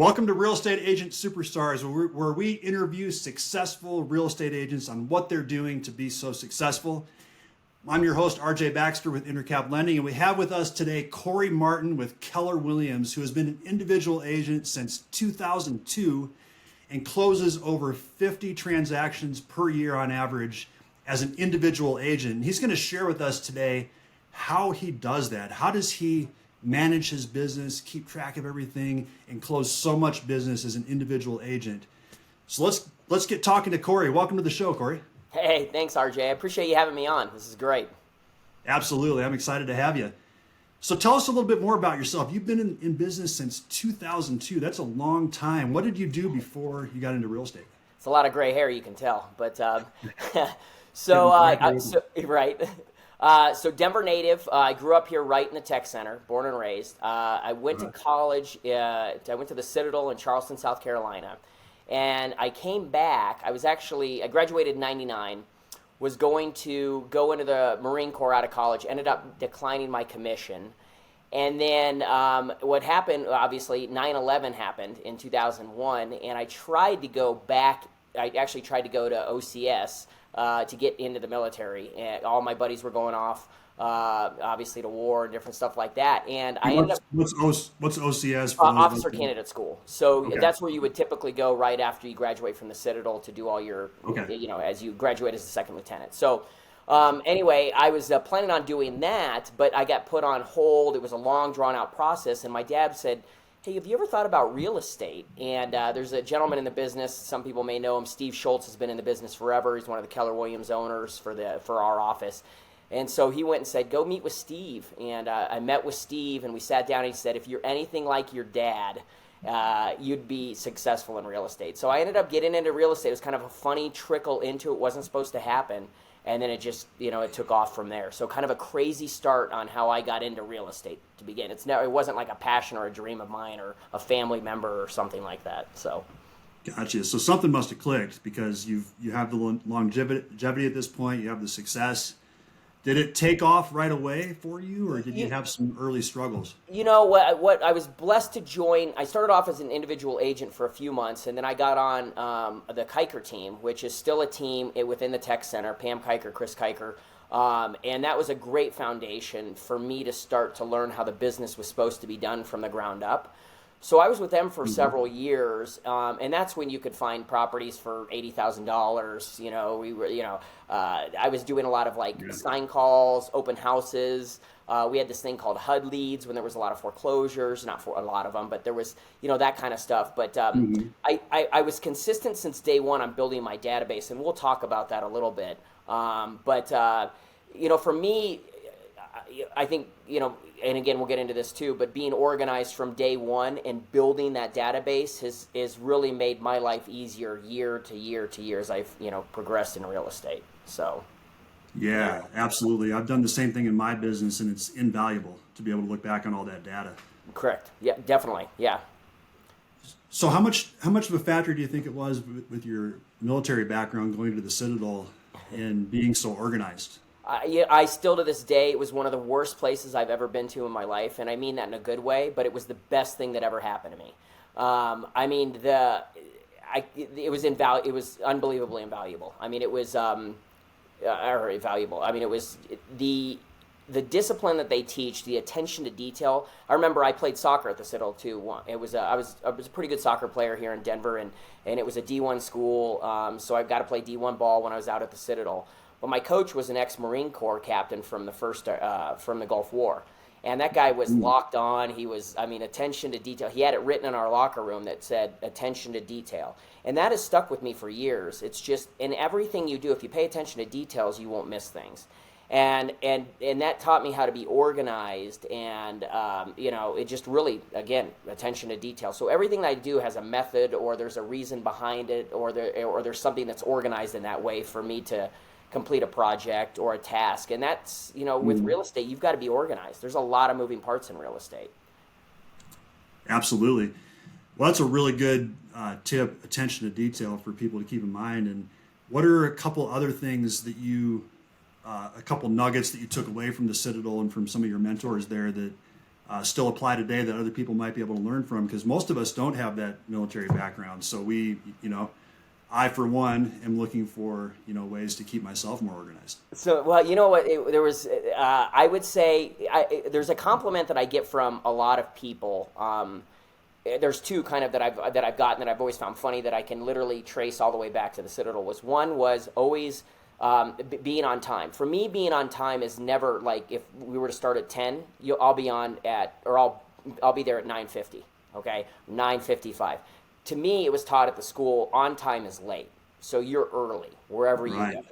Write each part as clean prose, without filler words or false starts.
Welcome to Real Estate Agent Superstars, where we interview successful real estate agents on what they're doing to be so successful. I'm your host, RJ Baxter with Intercap Lending, and we have with us today Corey Martin with Keller Williams, who has been an individual agent since 2002 and closes over 50 transactions per year on average as an individual agent. And he's going to share with us today how he does that. How does he manage his business, keep track of everything, and close so much business as an individual agent? So let's get talking to Corey. Welcome to the show, Corey. Hey, thanks, RJ. I appreciate you having me on. This is great. Absolutely. I'm excited to have you. So tell us a little bit more about yourself. You've been in business since 2002. That's a long time. What did you do before you got into real estate? It's a lot of gray hair, you can tell. But right. So Denver native. I grew up here right in the tech center, born and raised. I went to college. I went to the Citadel in Charleston, South Carolina. And I came back. I graduated in 99, was going to go into the Marine Corps out of college, ended up declining my commission. And then what happened, obviously, 9/11 happened in 2001, and I tried to go back. I actually tried to go to OCS to get into the military. And all my buddies were going off, obviously, to war and different stuff like that. And I ended up... What's OCS? Officer Candidate School. So that's where you would typically go right after you graduate from the Citadel to do all your, as you graduate as a second lieutenant. So anyway, I was planning on doing that, but I got put on hold. It was a long, drawn-out process, and my dad said, hey, have you ever thought about real estate? And there's a gentleman in the business, some people may know him, Steve Schultz has been in the business forever. He's one of the Keller Williams owners for our office. And so he went and said, go meet with Steve. And I met with Steve, and we sat down, and he said, if you're anything like your dad, you'd be successful in real estate. So I ended up getting into real estate. It was kind of a funny trickle into it. Wasn't supposed to happen. And then it just, it took off from there. So kind of a crazy start on how I got into real estate to begin. It wasn't like a passion or a dream of mine or a family member or something like that. So, gotcha. So something must have clicked because you have the longevity at this point. You have the success. Did it take off right away for you, or did you have some early struggles? What I was blessed to join. I started off as an individual agent for a few months, and then I got on the Kiker team, which is still a team within the tech center. Pam Kiker, Chris Kiker, and that was a great foundation for me to start to learn how the business was supposed to be done from the ground up. So I was with them for several years, and that's when you could find properties for $80,000. I was doing a lot of sign calls, open houses. We had this thing called HUD leads when there was a lot of foreclosures, not for a lot of them, but there was, that kind of stuff. But I was consistent since day one on building my database, and we'll talk about that a little bit. For me, I think, and again, we'll get into this too, but being organized from day one and building that database has really made my life easier year to year to year as I've, progressed in real estate. So. Yeah, absolutely. I've done the same thing in my business, and it's invaluable to be able to look back on all that data. Correct. Yeah, definitely. Yeah. So how much of a factor do you think it was with your military background going to the Citadel and being so organized? I still to this day, it was one of the worst places I've ever been to in my life, and I mean that in a good way, but it was the best thing that ever happened to me. It was unbelievably invaluable. It was valuable. It was the discipline that they teach, the attention to detail. I remember I played soccer at the Citadel too. I was a pretty good soccer player here in Denver, and it was a D1 school, so I got to play D1 ball when I was out at the Citadel. But my coach was an ex-Marine Corps captain from the Gulf War. And that guy was locked on. He was, attention to detail. He had it written in our locker room that said, attention to detail. And that has stuck with me for years. It's just, in everything you do, if you pay attention to details, you won't miss things. And that taught me how to be organized, and it just really, again, attention to detail. So everything I do has a method, or there's a reason behind it, or there's something that's organized in that way for me to complete a project or a task. And that's, with real estate, you've got to be organized. There's a lot of moving parts in real estate. Absolutely. Well, that's a really good tip, attention to detail for people to keep in mind. And what are a couple other things that a couple nuggets that you took away from the Citadel and from some of your mentors there that still apply today that other people might be able to learn from, because most of us don't have that military background. So I, for one, am looking for, ways to keep myself more organized. So, well, you know what? I would say, there's a compliment that I get from a lot of people. There's two kind of that I've gotten that I've always found funny that I can literally trace all the way back to the Citadel. One was always being on time. For me, being on time is never like, if we were to start at 10, I'll be I'll be there at 9:50. Okay, 9:55. To me, it was taught at the school, on time is late. So you're early, wherever you go.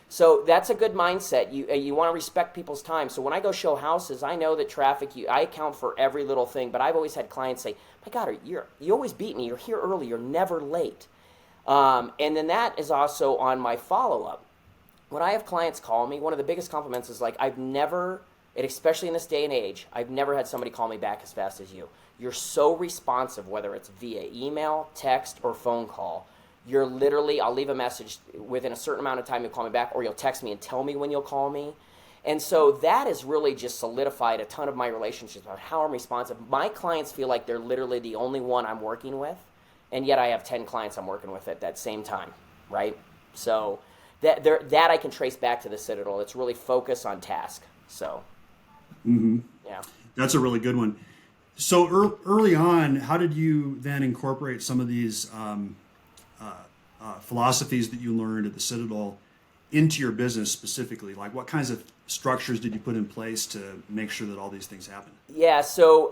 So that's a good mindset. You want to respect people's time. So when I go show houses, I know that traffic, I account for every little thing. But I've always had clients say, my God, you always beat me. You're here early. You're never late. And then that is also on my follow-up. When I have clients call me, one of the biggest compliments is like, I've never, and especially in this day and age, I've never had somebody call me back as fast as you. You're so responsive, whether it's via email, text, or phone call. You're literally, I'll leave a message within a certain amount of time, you'll call me back, or you'll text me and tell me when you'll call me. And so that has really just solidified a ton of my relationships about how I'm responsive. My clients feel like they're literally the only one I'm working with, and yet I have 10 clients I'm working with at that same time, right? So that I can trace back to the Citadel. It's really focus on task. So, yeah. That's a really good one. So early on, how did you then incorporate some of these philosophies that you learned at the Citadel into your business specifically? Like, what kinds of structures did you put in place to make sure that all these things happen? Yeah, so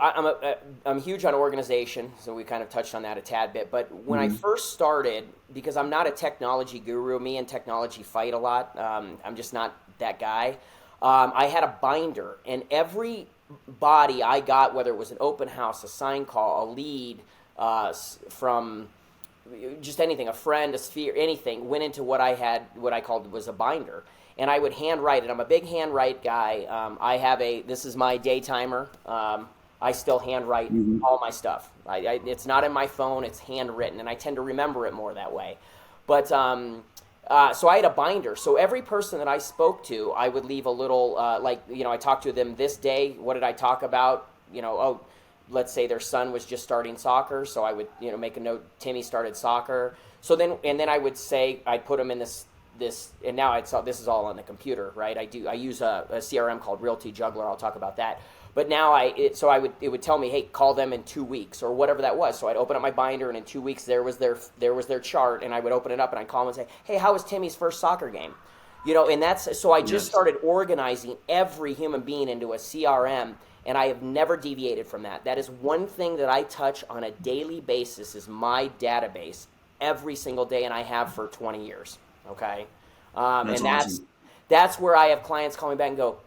I'm huge on organization, so we kind of touched on that a tad bit. But when I first started, because I'm not a technology guru, me and technology fight a lot. I'm just not that guy. I had a binder, and every body I got, whether it was an open house, a sign call, a lead from just anything, a friend, a sphere, anything, went into what I called was a binder. And I would handwrite it. I'm a big handwrite guy. This is my day timer. I still handwrite all my stuff. It's not in my phone, it's handwritten, and I tend to remember it more that way. But so I had a binder. So every person that I spoke to, I would leave a little, I talked to them this day. What did I talk about? Let's say their son was just starting soccer. So I would, make a note, Timmy started soccer. So then I would say, I'd put him in this, and now this is all on the computer, right? I use a CRM called Realty Juggler. I'll talk about that. But now it would tell me, hey, call them in 2 weeks or whatever that was. So I'd open up my binder, and in 2 weeks there was their chart, and I would open it up and I'd call them and say, hey, how was Timmy's first soccer game? And that's so I just started organizing every human being into a CRM, and I have never deviated from that. That is one thing that I touch on a daily basis is my database every single day, and I have for 20 years. Okay, that's where I have clients call me back and go,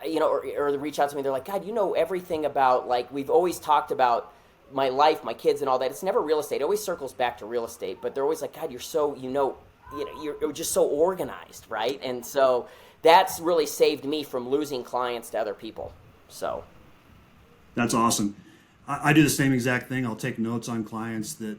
or they reach out to me. They're like, God, you know everything about, like, we've always talked about my life, my kids, and all that. It's never real estate. It always circles back to real estate. But they're always like, God, you're so, you're just so organized, right? And so that's really saved me from losing clients to other people. So that's awesome. I do the same exact thing. I'll take notes on clients that,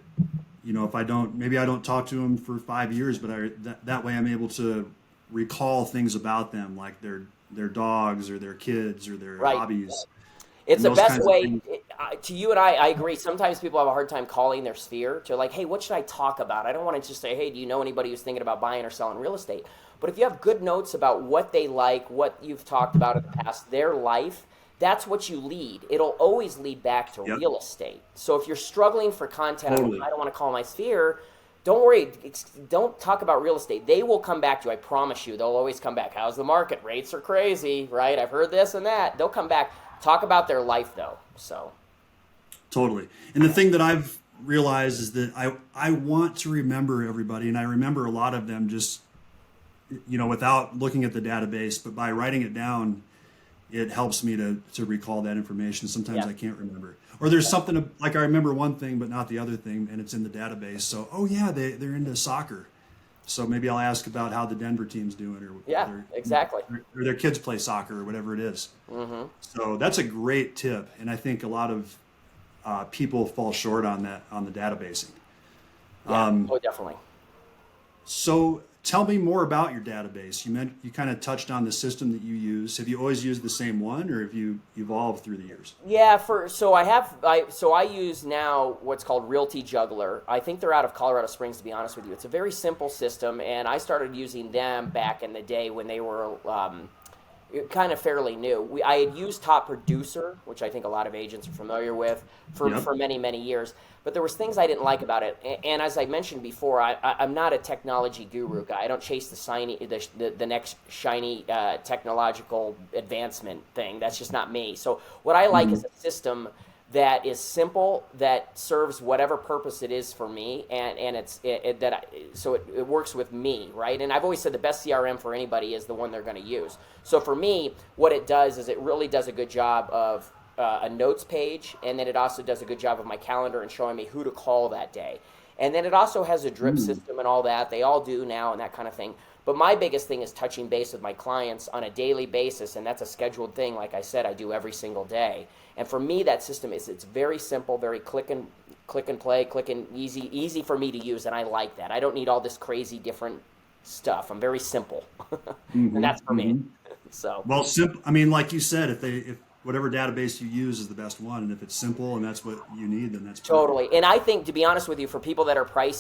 if I don't talk to them for 5 years, but that way I'm able to recall things about them, like their dogs or their kids or their hobbies. It's the best way. To you and I agree. Sometimes people have a hard time calling their sphere to like, hey, what should I talk about? I don't want to just say, hey, do you know anybody who's thinking about buying or selling real estate? But if you have good notes about what they like, what you've talked about in the past, their life, that's what you lead. It'll always lead back to real estate. So if you're struggling for content, I don't want to call my sphere, don't worry. Don't talk about real estate. They will come back to you. I promise you. They'll always come back. How's the market? Rates are crazy, right? I've heard this and that. They'll come back. Talk about their life, though. So totally. And the thing that I've realized is that I want to remember everybody, and I remember a lot of them just, without looking at the database, but by writing it down, it helps me to recall that information. Sometimes I can't remember. Or there's something like I remember one thing but not the other thing, and it's in the database. So, they're into soccer. So maybe I'll ask about how the Denver team's doing, or exactly, or their kids play soccer or whatever it is. So that's a great tip, and I think a lot of people fall short on that, on the databasing. Definitely. So tell me more about your database. You kind of touched on the system that you use. Have you always used the same one, or have you evolved through the years? Yeah, I use now what's called Realty Juggler. I think they're out of Colorado Springs, to be honest with you. It's a very simple system, and I started using them back in the day when they were kind of fairly new. I had used Top Producer, which I think a lot of agents are familiar with, for many, many years. But there was things I didn't like about it. And as I mentioned before, I'm not a technology guru guy. I don't chase the next shiny technological advancement thing. That's just not me. So what I like is a system that is simple, that serves whatever purpose it is for me, and it works with me, right? And I've always said the best CRM for anybody is the one they're going to use. So for me, what it does is it really does a good job of a notes page, and then it also does a good job of my calendar and showing me who to call that day. And then it also has a drip system and all that. They all do now and that kind of thing. But my biggest thing is touching base with my clients on a daily basis, and that's a scheduled thing. Like I said, I do every single day. And for me, that system it's very simple, very click and play, easy for me to use, and I like that. I don't need all this crazy different stuff. I'm very simple, and that's for me. So well, simple. I mean, like you said, if whatever database you use is the best one, and if it's simple and that's what you need, then that's perfect. Totally. And I think, to be honest with you, for people that are I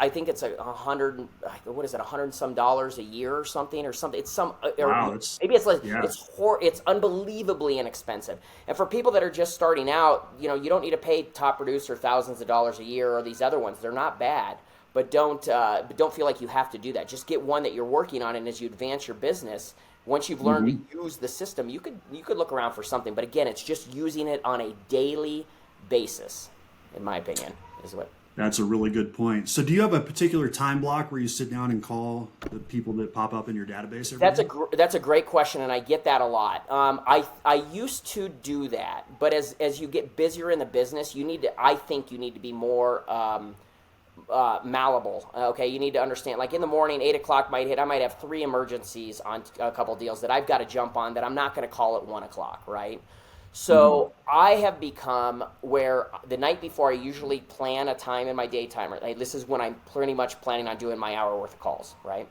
think it's $100 and some dollars a year or something. It's some. Wow, maybe it's like it's unbelievably inexpensive. And for people that are just starting out, you don't need to pay Top Producer thousands of dollars a year or these other ones. They're not bad. But don't feel like you have to do that. Just get one that you're working on, and as you advance your business, once you've learned to use the system, you could look around for something. But again, it's just using it on a daily basis, in my opinion, is what. That's a really good point. So do you have a particular time block where you sit down and call the people that pop up in your database every day? That's a great question, and I get that a lot. I used to do that, but as you get busier in the business, I think you need to be more malleable. Okay, you need to understand, like in the morning, 8 o'clock might hit, I might have 3 emergencies on a couple deals that I've got to jump on that I'm not going to call at 1 o'clock, right? So I have become where the night before I usually plan a time in my day timer. Like, this is when I'm pretty much planning on doing my hour worth of calls, right?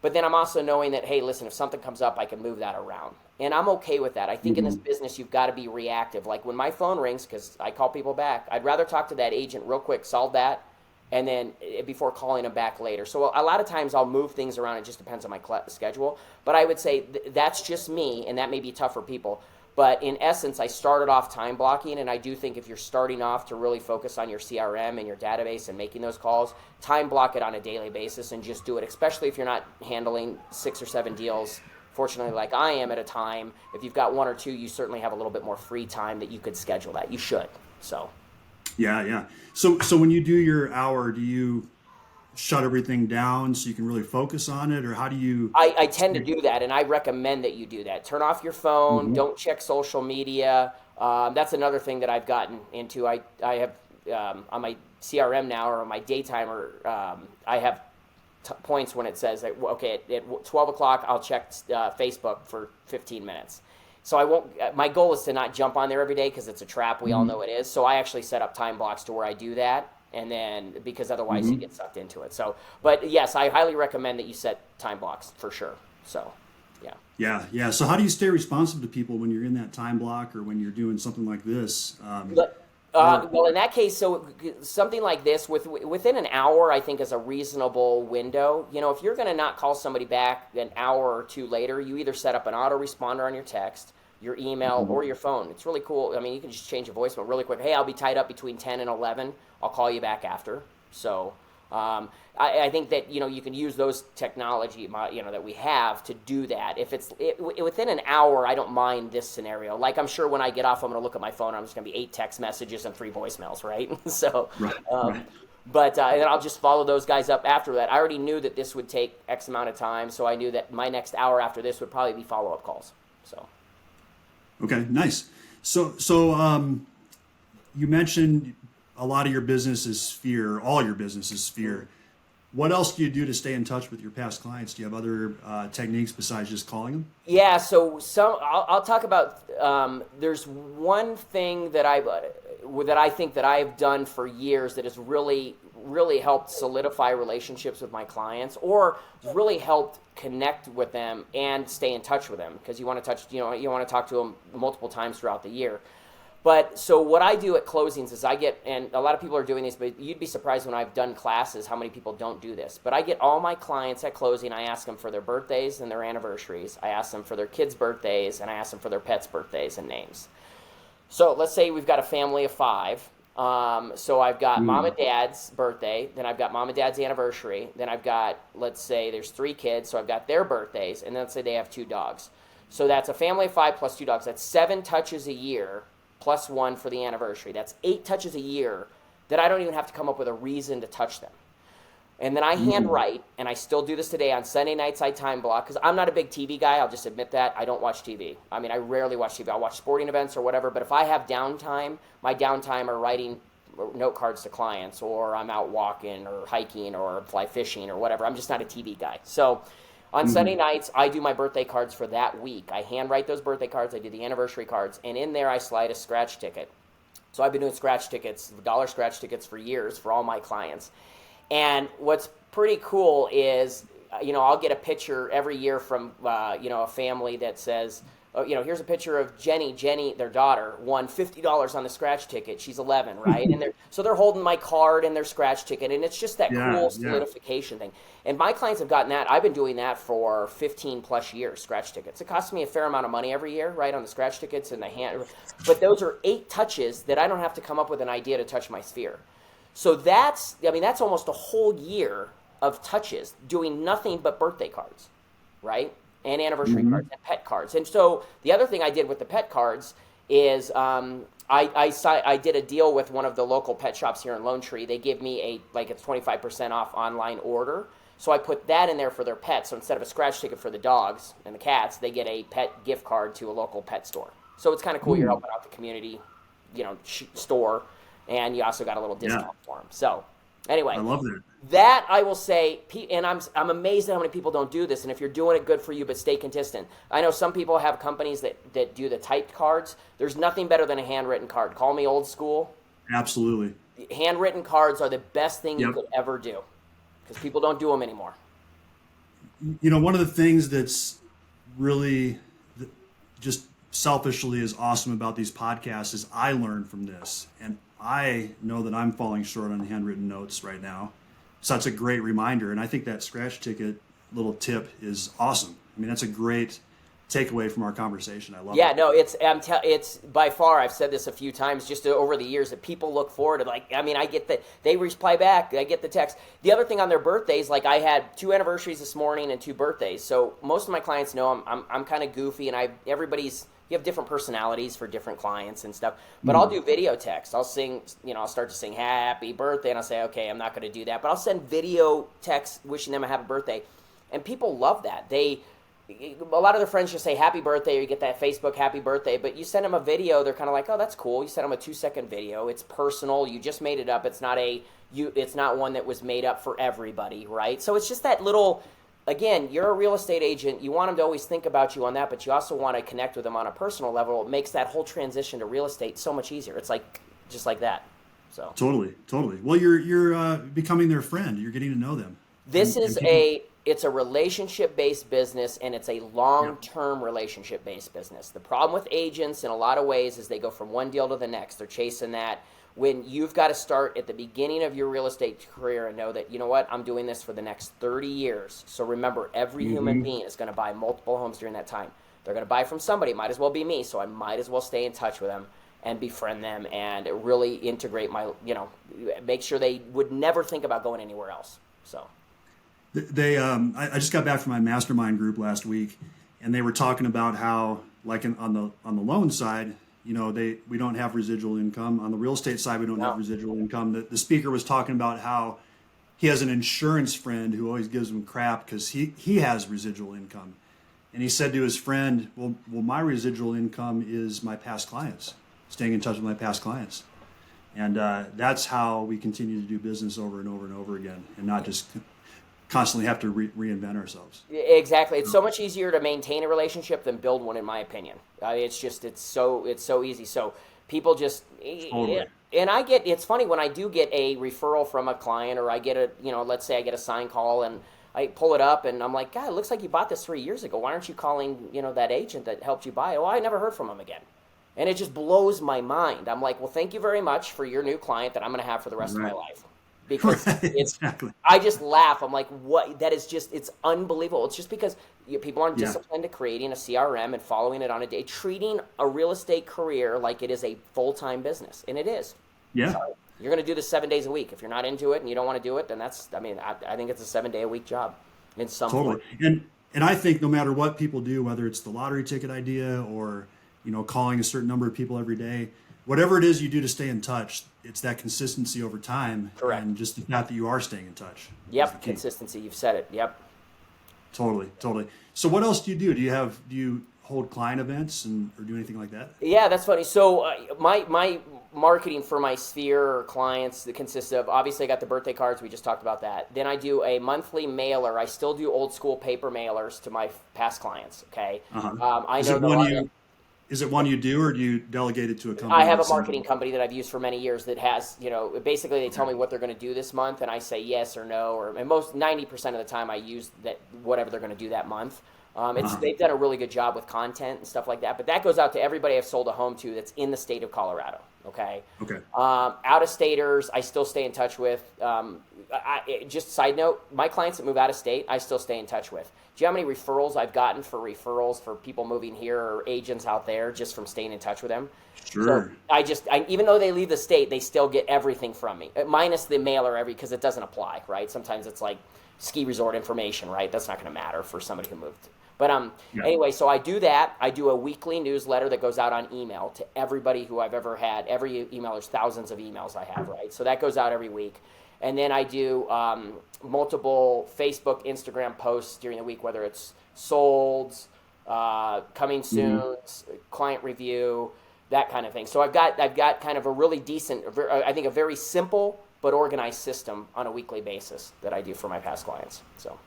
But then I'm also knowing that, hey, listen, if something comes up, I can move that around. And I'm okay with that. I think in this business, you've got to be reactive. Like when my phone rings, because I call people back, I'd rather talk to that agent real quick, solve that, and then before calling them back later. So a lot of times I'll move things around. It just depends on my schedule. But I would say that's just me, and that may be tough for people. But in essence, I started off time blocking, and I do think if you're starting off to really focus on your CRM and your database and making those calls, time block it on a daily basis and just do it, especially if you're not handling 6 or 7 deals, fortunately like I am at a time. If you've got 1 or 2, you certainly have a little bit more free time that you could schedule that. You should, so. Yeah. So when you do your hour, do you shut everything down so you can really focus on it, or how do you? I tend to do that, and I recommend that you do that. Turn off your phone. Don't check social media. That's another thing that I've gotten into. I have on my CRM now, or on my day timer, I have points when it says that, okay, at 12 o'clock I'll check Facebook for 15 minutes. So I won't. My goal is to not jump on there every day because it's a trap. We all know it is. So I actually set up time blocks to where I do that, and then because otherwise you get sucked into it. So, but yes, I highly recommend that you set time blocks for sure. So, yeah. Yeah. So how do you stay responsive to people when you're in that time block or when you're doing something like this? Well, in that case, so something like this within an hour, I think is a reasonable window. If you're going to not call somebody back an hour or 2 later, you either set up an autoresponder on your text, your email, or your phone. It's really cool. I mean, you can just change a voicemail really quick. Hey, I'll be tied up between 10 and 11. I'll call you back after. So I think that, you can use those technology, that we have to do that. If it's within an hour, I don't mind this scenario. Like, I'm sure when I get off, I'm going to look at my phone. I'm just going to be 8 text messages and 3 voicemails, right? So, right. But then I'll just follow those guys up after that. I already knew that this would take X amount of time, so I knew that my next hour after this would probably be follow-up calls. So. Okay, nice. So you mentioned a lot of your business is fear. All your business is fear. What else do you do to stay in touch with your past clients? Do you have other techniques besides just calling them? Yeah, so I'll talk about. There's one thing that I think that I've done for years that has really really helped solidify relationships with my clients, or really helped connect with them and stay in touch with them, because you want to talk to them multiple times throughout the year. But so what I do at closings is and a lot of people are doing this, but you'd be surprised when I've done classes how many people don't do this. But I get all my clients at closing, I ask them for their birthdays and their anniversaries. I ask them for their kids' birthdays, and I ask them for their pets' birthdays and names. So let's say we've got a family of 5. So I've got mom and dad's birthday, then I've got mom and dad's anniversary, then I've got, let's say there's 3 kids, so I've got their birthdays, and then let's say they have 2 dogs. So that's a family of 5 plus 2 dogs. That's 7 touches a year plus 1 for the anniversary. That's 8 touches a year that I don't even have to come up with a reason to touch them. And then I handwrite, and I still do this today on Sunday nights. I time block, because I'm not a big TV guy. I'll just admit that. I don't watch TV. I mean, I rarely watch TV. I'll watch sporting events or whatever, but if I have downtime, my downtime are writing note cards to clients, or I'm out walking or hiking or fly fishing or whatever. I'm just not a TV guy. So on Sunday nights, I do my birthday cards for that week. I handwrite those birthday cards. I do the anniversary cards, and in there I slide a scratch ticket. So I've been doing scratch tickets, dollar scratch tickets for years for all my clients. And what's pretty cool is, I'll get a picture every year from, a family that says, here's a picture of Jenny, their daughter, won $50 on the scratch ticket. She's 11, right? And they're holding my card and their scratch ticket, and it's just that cool solidification thing. And my clients have gotten that. I've been doing that for 15 plus years, scratch tickets. It costs me a fair amount of money every year, right, on the scratch tickets and the hand. But those are 8 touches that I don't have to come up with an idea to touch my sphere. So that's almost a whole year of touches doing nothing but birthday cards, right? And anniversary cards and pet cards. And so the other thing I did with the pet cards is I did a deal with one of the local pet shops here in Lone Tree. They give me it's 25% off online order. So I put that in there for their pets. So instead of a scratch ticket for the dogs and the cats, they get a pet gift card to a local pet store. So it's kind of cool. You're helping out the community, store, and you also got a little discount for them. So anyway, I love that. That I will say, and I'm amazed at how many people don't do this. And if you're doing it, good for you, but stay consistent. I know some people have companies that do the typed cards. There's nothing better than a handwritten card. Call me old school. Absolutely. Handwritten cards are the best thing you could ever do, because people don't do them anymore. One of the things that's really just selfishly is awesome about these podcasts is I learn from this. And I know that I'm falling short on handwritten notes right now. So that's a great reminder. And I think that scratch ticket little tip is awesome. I mean, that's a great takeaway from our conversation. I love it. Yeah, no, it's by far, I've said this a few times just over the years, that people look forward to, I get they reply back, I get the text. The other thing on their birthdays, I had 2 anniversaries this morning and 2 birthdays. So most of my clients know I'm kind of goofy, and you have different personalities for different clients and stuff. But I'll do video text. I'll sing, I'll start to sing happy birthday, and I'll say, okay, I'm not going to do that. But I'll send video text wishing them a happy birthday. And people love that. A lot of their friends just say happy birthday, or you get that Facebook happy birthday. But you send them a video, they're kind of like, oh, that's cool. You send them a 2-second video. It's personal. You just made it up. It's not one that was made up for everybody, right? So it's just that little... Again, you're a real estate agent. You want them to always think about you on that, but you also want to connect with them on a personal level. It makes that whole transition to real estate so much easier. It's just like that. So totally. Well, you're becoming their friend. You're getting to know them. It's a relationship-based business, and it's a long-term relationship-based business. The problem with agents in a lot of ways is they go from one deal to the next. They're chasing that. When you've got to start at the beginning of your real estate career and know that, I'm doing this for the next 30 years. So remember, every human being is going to buy multiple homes during that time. They're going to buy from somebody. It might as well be me. So I might as well stay in touch with them and befriend them and really integrate make sure they would never think about going anywhere else. So I just got back from my mastermind group last week, and they were talking about how, on the loan side, we don't have residual income. On the real estate side, we don't have residual income. The speaker was talking about how he has an insurance friend who always gives him crap because he has residual income. And he said to his friend, well, my residual income is my past clients, staying in touch with my past clients. And that's how we continue to do business over and over and over again, and not just constantly have to reinvent ourselves. Exactly. It's so much easier to maintain a relationship than build one, in my opinion. It's so easy. So people just, and it's funny when I do get a referral from a client, or I get let's say I get a sign call and I pull it up and I'm like, God, it looks like you bought this 3 years ago. Why aren't you calling, that agent that helped you buy it? Well, I never heard from him again. And it just blows my mind. I'm like, well, thank you very much for your new client that I'm going to have for the rest of my life. Because exactly. I just laugh. I'm like, what? That is just, it's unbelievable. It's just because people aren't disciplined to creating a CRM and following it on a day, treating a real estate career like it is a full-time business. And it is. Yeah. So you're going to do this 7 days a week. If you're not into it and you don't want to do it, then I think it's a 7 day a week job in some totally. form. And I think no matter what people do, whether it's the lottery ticket idea or, calling a certain number of people every day, whatever it is you do to stay in touch, it's that consistency over time. Correct. And just the fact that you are staying in touch. Yep. Consistency. You've said it. Yep. Totally. So what else do you do? Do you hold client events or do anything like that? Yeah, that's funny. So my marketing for my sphere clients that consists of, obviously I got the birthday cards. We just talked about that. Then I do a monthly mailer. I still do old school paper mailers to my past clients. Okay. Uh-huh. I know Is it one you do, or do you delegate it to a company? I have a marketing company that I've used for many years that has, basically they tell me what they're going to do this month, and I say yes or no, and most 90% of the time I use that whatever they're going to do that month. They've done a really good job with content and stuff like that, but that goes out to everybody I've sold a home to that's in the state of Colorado. Okay. Out of staters, I still stay in touch with. Just side note, my clients that move out of state, I still stay in touch with. Do you know how many referrals I've gotten for people moving here or agents out there just from staying in touch with them? Sure. So even though they leave the state, they still get everything from me, minus the mailer because it doesn't apply, right? Sometimes it's like ski resort information, right? That's not going to matter for somebody who moved. But anyway, so I do that. I do a weekly newsletter that goes out on email to everybody who I've ever had. Every email, there's thousands of emails I have, right? So that goes out every week. And then I do multiple Facebook, Instagram posts during the week, whether it's solds, coming soon, client review, that kind of thing. So I've got kind of a really decent, I think a very simple but organized system on a weekly basis that I do for my past clients. So,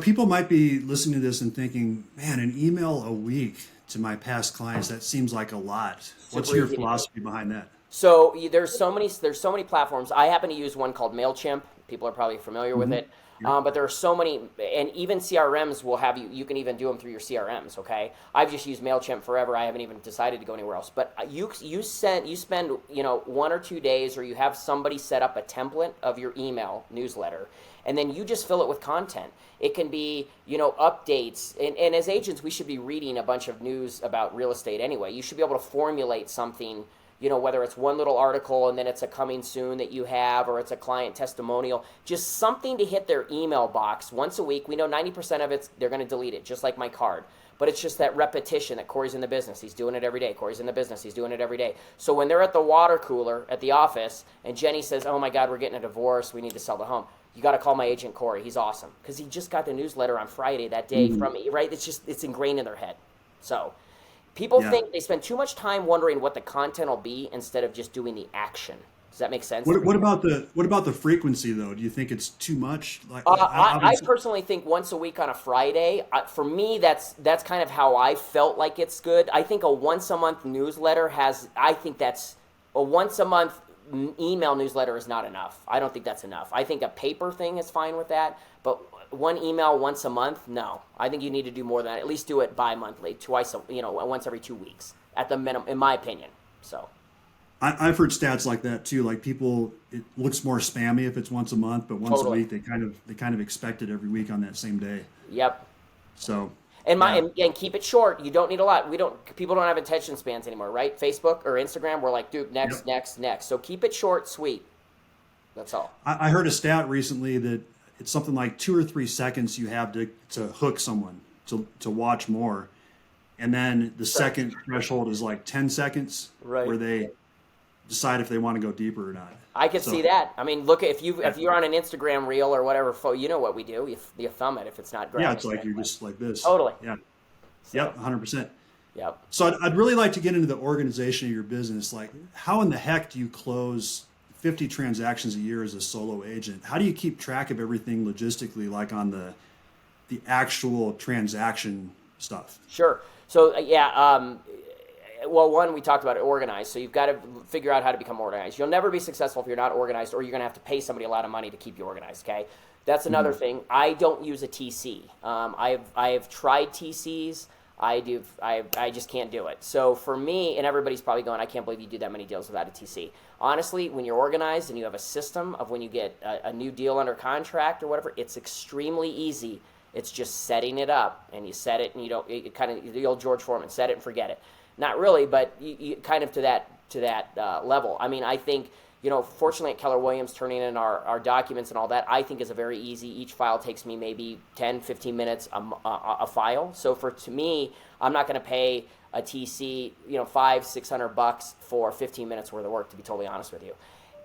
people might be listening to this and thinking, man, an email a week to my past clients, that seems like a lot. What's your philosophy behind that? So there's so many platforms. I happen to use one called MailChimp. People are probably familiar with it. But there are so many, and even CRMs will have you can even do them through your CRMs, okay? I've just used MailChimp forever. I haven't even decided to go anywhere else. But you spend 1 or 2 days, or you have somebody set up a template of your email newsletter, and then you just fill it with content. It can be, updates. And as agents, we should be reading a bunch of news about real estate anyway. You should be able to formulate something, whether it's one little article and then it's a coming soon that you have, or it's a client testimonial, just something to hit their email box once a week. We know 90% of it, they're going to delete it, just like my card. But it's just that repetition that Corey's in the business. He's doing it every day. Corey's in the business. He's doing it every day. So when they're at the water cooler at the office and Jenny says, oh my God, we're getting a divorce, we need to sell the home, you got to call my agent Corey. He's awesome. Because he just got the newsletter on Friday that day from me, right? It's ingrained in their head. So people think they spend too much time wondering what the content will be instead of just doing the action. Does that make sense? What about the frequency though? Do you think it's too much? I personally think once a week on a Friday. For me, that's kind of how I felt like it's good. I think a once a month newsletter a once a month email newsletter is not enough. I don't think that's enough. I think a paper thing is fine with that, but one email once a month, no. I think you need to do more than that. At least do it bi-monthly, once every 2 weeks at the minimum, in my opinion. So I've heard stats like that too. Like it looks more spammy if it's once a month, but once a week they kind of expect it every week on that same day. Yep. So and keep it short. You don't need a lot. People don't have attention spans anymore, right? Facebook or Instagram, we're like, dude, next. So keep it short, sweet. That's all. I heard a stat recently that it's something like 2 or 3 seconds you have to hook someone to watch more, and then the second threshold is like 10 seconds, right, where they decide if they want to go deeper or not. I could see that. I mean, look, if you're on an Instagram reel or whatever, you know what we do. You thumb it if it's not graphic. Yeah, it's like you're just like this. Totally. Yeah. Yep, 100%. Yep. So I'd really like to get into the organization of your business. Like, how in the heck do you close 50 transactions a year as a solo agent? How do you keep track of everything logistically, like on the actual transaction stuff? Sure. So Well, one, we talked about it, organized. So you've got to figure out how to become organized. You'll never be successful if you're not organized, or you're going to have to pay somebody a lot of money to keep you organized, okay? That's another thing. I don't use a TC. I've tried TCs. I just can't do it. So for me, and everybody's probably going, I can't believe you do that many deals without a TC. Honestly, when you're organized and you have a system of when you get a new deal under contract or whatever, it's extremely easy. It's just setting it up, and you set it, and you don't, it kind of, the old George Foreman, set it and forget it. Not really, but you kind of to that level. I mean, I think, fortunately at Keller Williams, turning in our documents and all that, I think is a very easy. Each file takes me maybe 10, 15 minutes a file. So to me, I'm not going to pay a TC, $500-600 for 15 minutes worth of work, to be totally honest with you.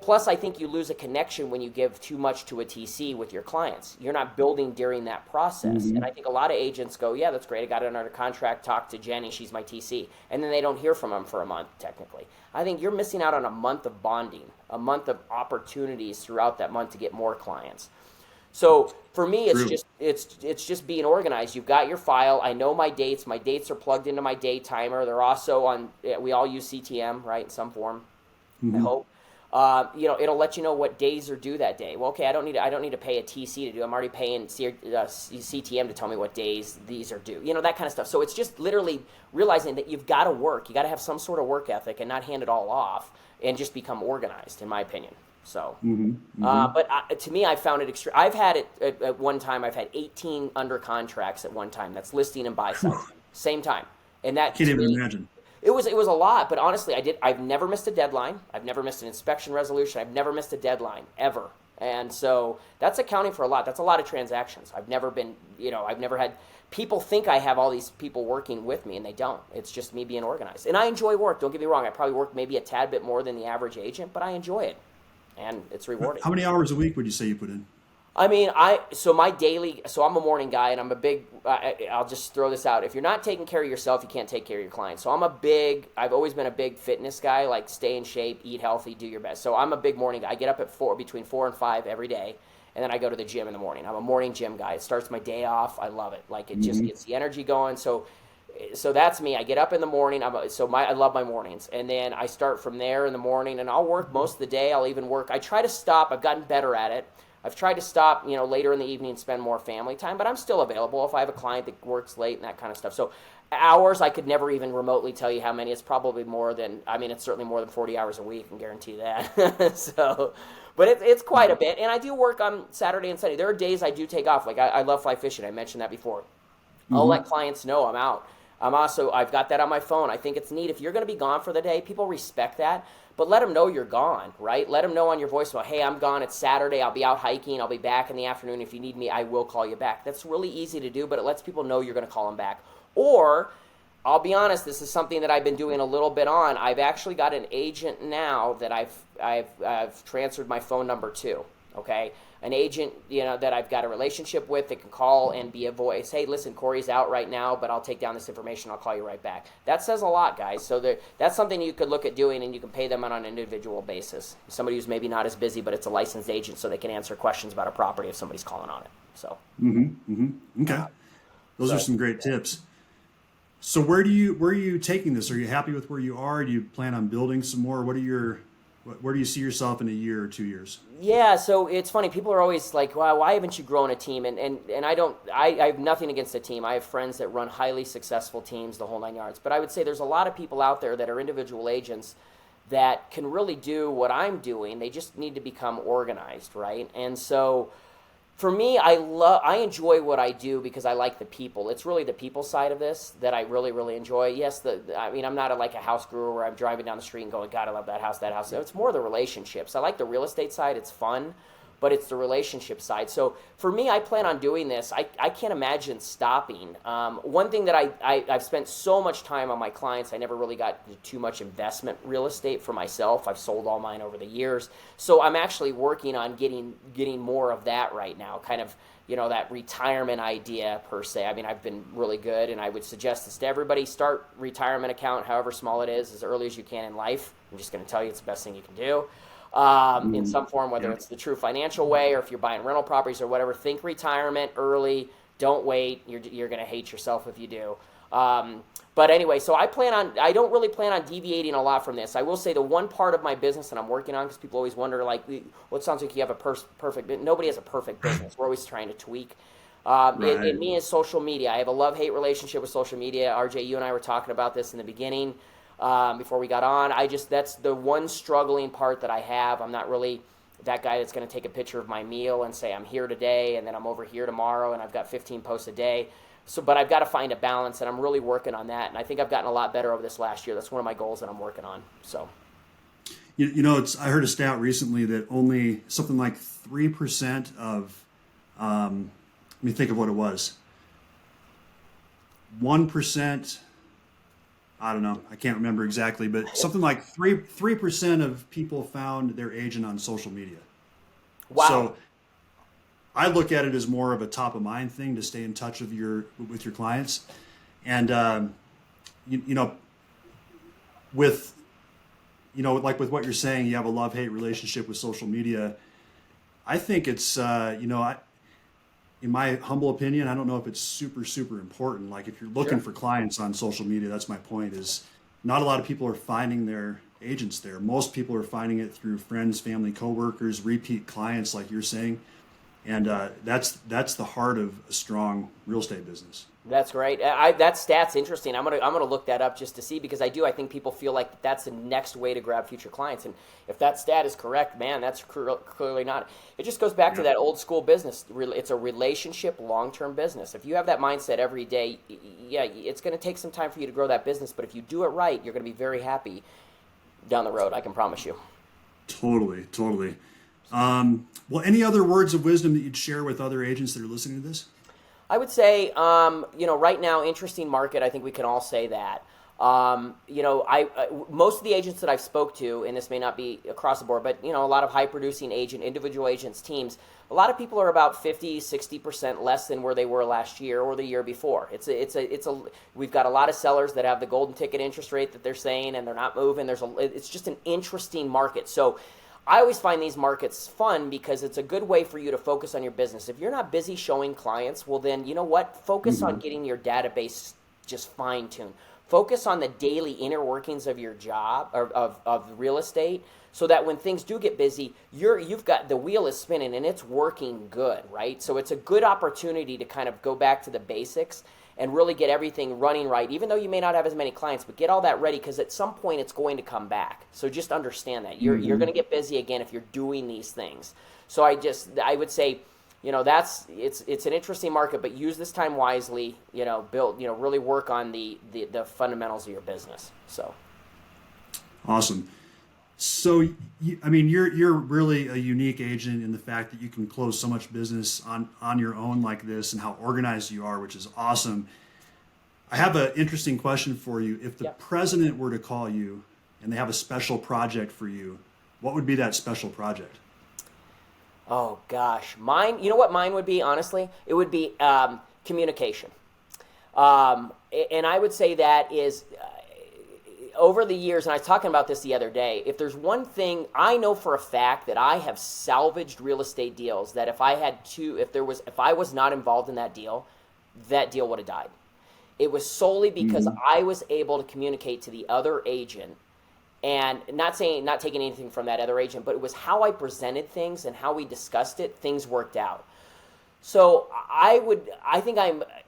Plus, I think you lose a connection when you give too much to a TC with your clients. You're not building during that process. And I think a lot of agents go, yeah, that's great. I got it under contract. Talk to Jenny. She's my TC. And then they don't hear from them for a month, technically. I think you're missing out on a month of bonding, a month of opportunities throughout that month to get more clients. So for me, it's just being organized. You've got your file. I know my dates. My dates are plugged into my day timer. They're also on, we all use CTM, right, in some form, I hope. It'll let you know what days are due that day. Well, okay, I don't need to pay a TC to do. I'm already paying CTM to tell me what days these are due. That kind of stuff. So it's just literally realizing that you've got to work. You got to have some sort of work ethic and not hand it all off and just become organized, in my opinion. So, but to me, I found it extreme. I've had it at one time. I've had 18 under contracts at one time. That's listing and buy side, same time, and that can't even imagine. It was a lot, but honestly, I've never missed a deadline. I've never missed an inspection resolution. I've never missed a deadline, ever. And so that's accounting for a lot. That's a lot of transactions. I've never had people think I have all these people working with me, and they don't. It's just me being organized. And I enjoy work. Don't get me wrong. I probably work maybe a tad bit more than the average agent, but I enjoy it, and it's rewarding. How many hours a week would you say you put in? I mean, I'm a morning guy, and I'm a big, I'll just throw this out. If you're not taking care of yourself, you can't take care of your clients. So I've always been a big fitness guy, like stay in shape, eat healthy, do your best. So I'm a big morning guy. I get up at between 4 and 5 every day, and then I go to the gym in the morning. I'm a morning gym guy. It starts my day off. I love it. Like, it just gets the energy going. So that's me. I get up in the morning. I love my mornings. And then I start from there in the morning, and I'll work most of the day. I'll even work. I try to stop. I've gotten better at it. I've tried to stop, later in the evening and spend more family time, but I'm still available if I have a client that works late and that kind of stuff. So hours, I could never even remotely tell you how many. It's probably it's certainly more than 40 hours a week, I can guarantee that. But it's quite a bit. And I do work on Saturday and Sunday. There are days I do take off. Like I love fly fishing. I mentioned that before. I'll let clients know I'm out. I've got that on my phone. I think it's neat. If you're going to be gone for the day, people respect that. But let them know you're gone, right? Let them know on your voicemail, hey, I'm gone. It's Saturday. I'll be out hiking. I'll be back in the afternoon. If you need me, I will call you back. That's really easy to do, but it lets people know you're going to call them back. Or, I'll be honest, this is something that I've been doing a little bit on. I've actually got an agent now that I've transferred my phone number to, okay? An agent, that I've got a relationship with that can call and be a voice. Hey, listen, Corey's out right now, but I'll take down this information. I'll call you right back. That says a lot, guys. So that's something you could look at doing, and you can pay them on an individual basis. Somebody who's maybe not as busy, but it's a licensed agent, so they can answer questions about a property if somebody's calling on it. So. Okay. Those are some great tips. So where are you taking this? Are you happy with where you are? Do you plan on building some more? Where do you see yourself in a year or 2 years? Yeah, so it's funny. People are always like, "Wow, why haven't you grown a team?" And I have nothing against a team. I have friends that run highly successful teams, the whole 9 yards. But I would say there's a lot of people out there that are individual agents that can really do what I'm doing. They just need to become organized, right? And so for me, I enjoy what I do because I like the people. It's really the people side of this that I really, really enjoy. Yes, I'm not like a house guru where I'm driving down the street and going, God, I love that house, that house. It's more the relationships. I like the real estate side. It's fun, but it's the relationship side. So for me, I plan on doing this. I can't imagine stopping. One thing that I've spent so much time on my clients, I never really got too much investment real estate for myself. I've sold all mine over the years. So I'm actually working on getting more of that right now, kind of, that retirement idea per se. I mean, I've been really good, and I would suggest this to everybody. Start retirement account, however small it is, as early as you can in life. I'm just going to tell you it's the best thing you can do. In some form, whether it's the true financial way or if you're buying rental properties or whatever. Think retirement early. Don't wait. You're going to hate yourself if you do. But But anyway, so I don't really plan on deviating a lot from this. I will say the one part of my business that I'm working on, because people always wonder, like, well, it sounds like you have a perfect, nobody has a perfect business. We're always trying to tweak. Right. Me is social media. I have a love-hate relationship with social media. RJ, you and I were talking about this in the beginning before we got on. That's the one struggling part that I have. I'm not really that guy that's going to take a picture of my meal and say I'm here today and then I'm over here tomorrow and I've got 15 posts a day. So, but I've got to find a balance, and I'm really working on that. And I think I've gotten a lot better over this last year. That's one of my goals that I'm working on. So, I heard a stat recently that only something like 3% of, let me think of what it was. 1%, I don't know, I can't remember exactly, but something like 3% of people found their agent on social media. wow. So I look at it as more of a top of mind thing to stay in touch with your clients, and with like with what you're saying, you have a love-hate relationship with social media. I think it's in my humble opinion, I don't know if it's super important. Like if you're looking Sure. for clients on social media, that's my point. Is not a lot of people are finding their agents there. Most people are finding it through friends, family, coworkers, repeat clients, like you're saying. And that's the heart of a strong real estate business. That's great. That stat's interesting. I'm gonna look that up just to see, because I think people feel like that's the next way to grab future clients. And if that stat is correct, man, that's clearly not. It just goes back to that old school business. It's a relationship, long-term business. If you have that mindset every day, yeah, it's going to take some time for you to grow that business. But if you do it right, you're going to be very happy down the road. I can promise you. Totally. Well, any other words of wisdom that you'd share with other agents that are listening to this? I would say, right now, interesting market. I think we can all say that. Most of the agents that I've spoke to, and this may not be across the board, but a lot of high-producing individual agents, teams. A lot of people are about 50, 60% less than where they were last year or the year before. We've got a lot of sellers that have the golden ticket interest rate that they're saying, and they're not moving. It's just an interesting market. So I always find these markets fun because it's a good way for you to focus on your business. If you're not busy showing clients, well then, you know what? Focus on getting your database just fine-tuned. Focus on the daily inner workings of your job, or of real estate, so that when things do get busy, you've got the wheel is spinning and it's working good, right? So it's a good opportunity to kind of go back to the basics and really get everything running right, even though you may not have as many clients, but get all that ready, because at some point it's going to come back. So just understand that. You're going to get busy again if you're doing these things. So I would say, it's an interesting market, but use this time wisely, build, really work on the fundamentals of your business. So Awesome. So, you're really a unique agent in the fact that you can close so much business on your own like this, and how organized you are, which is awesome. I have an interesting question for you. If the president were to call you and they have a special project for you, what would be that special project? Oh gosh, mine. You know what mine would be? Honestly, it would be communication, and I would say that is over the years. And I was talking about this the other day. If there's one thing I know for a fact, that I have salvaged real estate deals, that if I was not involved in that deal would have died. It was solely because I was able to communicate to the other agent. And not taking anything from that other agent, but it was how I presented things and how we discussed it, things worked out. So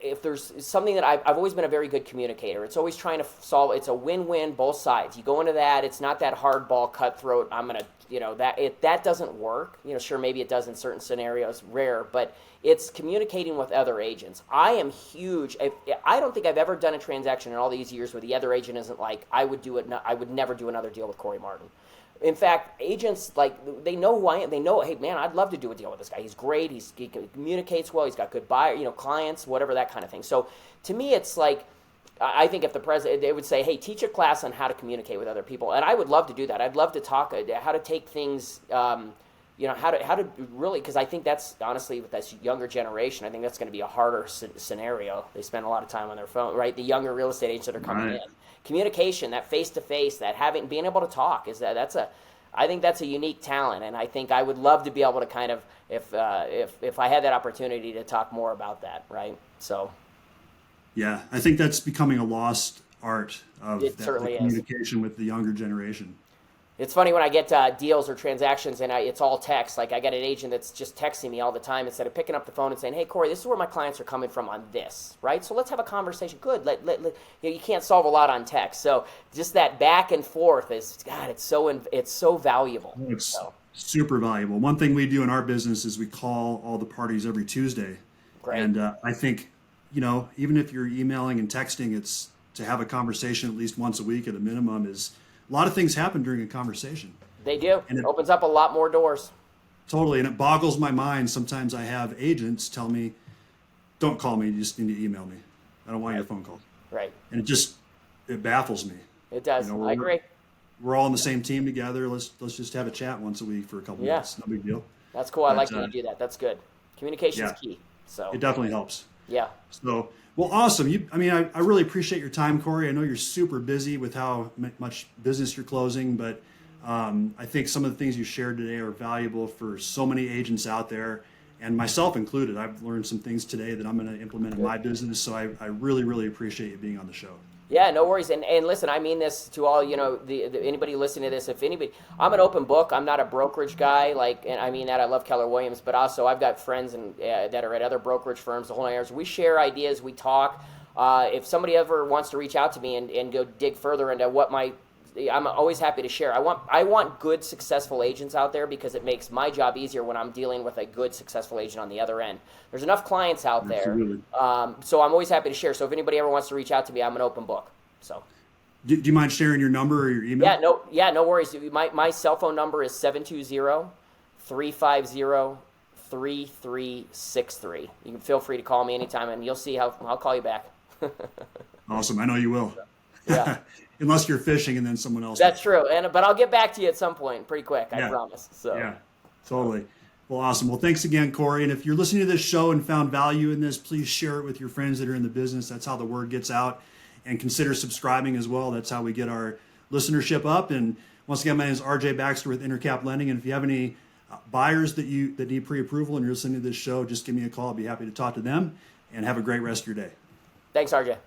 if there's something that I've always been a very good communicator. It's always trying to solve, it's a win-win, both sides. You go into that, it's not that hardball, cutthroat, that doesn't work. Sure, maybe it does in certain scenarios, rare, but it's communicating with other agents. I am huge. I don't think I've ever done a transaction in all these years where the other agent isn't like, I would never do another deal with Corey Martin. In fact, agents, they know who I am. They know, hey, man, I'd love to do a deal with this guy. He's great. He communicates well. He's got good clients, whatever, that kind of thing. So to me, it's like, I think if the president, they would say, hey, teach a class on how to communicate with other people. And I would love to do that. I'd love to talk how to take things, how to really, because I think that's, honestly, with this younger generation, I think that's going to be a harder scenario. They spend a lot of time on their phone, right? The younger real estate agents that are coming in. Communication, that face-to-face, that being able to talk, I think that's a unique talent, and I think I would love to be able to kind of, if I had that opportunity, to talk more about that, right? So, yeah, I think that's becoming a lost art of It that, certainly the is. communication with the younger generation. It's funny when I get deals or transactions and it's all text. Like I got an agent that's just texting me all the time instead of picking up the phone and saying, "Hey Corey, this is where my clients are coming from on this, right? So let's have a conversation." Good. You can't solve a lot on text. So just that back and forth is God. It's so valuable. It's So super valuable. One thing we do in our business is we call all the parties every Tuesday. great. And I think, even if you're emailing and texting, it's to have a conversation at least once a week at a minimum. Is a lot of things happen during a conversation. They do. And It opens up a lot more doors. Totally. And it boggles my mind. Sometimes I have agents tell me, "Don't call me. You just need to email me. I don't want your phone call." Right. And it baffles me. It does. I agree. We're all on the same team together. Let's just have a chat once a week for a couple minutes. No big deal. That's cool. I like But, when you do that. That's good. Communication's key. So It definitely helps. yeah. So, well, awesome. I really appreciate your time, Corey. I know you're super busy with how much business you're closing, but I think some of the things you shared today are valuable for so many agents out there, and myself included. I've learned some things today that I'm going to implement in my business. So I really, really appreciate you being on the show. Yeah, no worries. And listen, I mean this to all, anybody listening to this. If anybody, I'm an open book. I'm not a brokerage guy. And I mean that. I love Keller Williams, but also I've got friends that are at other brokerage firms, the whole 9 yards. We share ideas. We talk. If somebody ever wants to reach out to me and go dig further into I'm always happy to share. I want good, successful agents out there because it makes my job easier when I'm dealing with a good, successful agent on the other end. There's enough clients out there, so I'm always happy to share. So if anybody ever wants to reach out to me, I'm an open book. So, Do you mind sharing your number or your email? no worries. My cell phone number is 720-350-3363. You can feel free to call me anytime, and you'll see how I'll call you back. Awesome. I know you will. Yeah. Unless you're fishing and then someone else. That's true. But I'll get back to you at some point pretty quick. I promise. So. Yeah, totally. Well, awesome. Well, thanks again, Corey. And if you're listening to this show and found value in this, please share it with your friends that are in the business. That's how the word gets out. And consider subscribing as well. That's how we get our listenership up. And once again, my name is RJ Baxter with Intercap Lending. And if you have any buyers that need pre-approval and you're listening to this show, just give me a call. I'll be happy to talk to them. And have a great rest of your day. Thanks, RJ.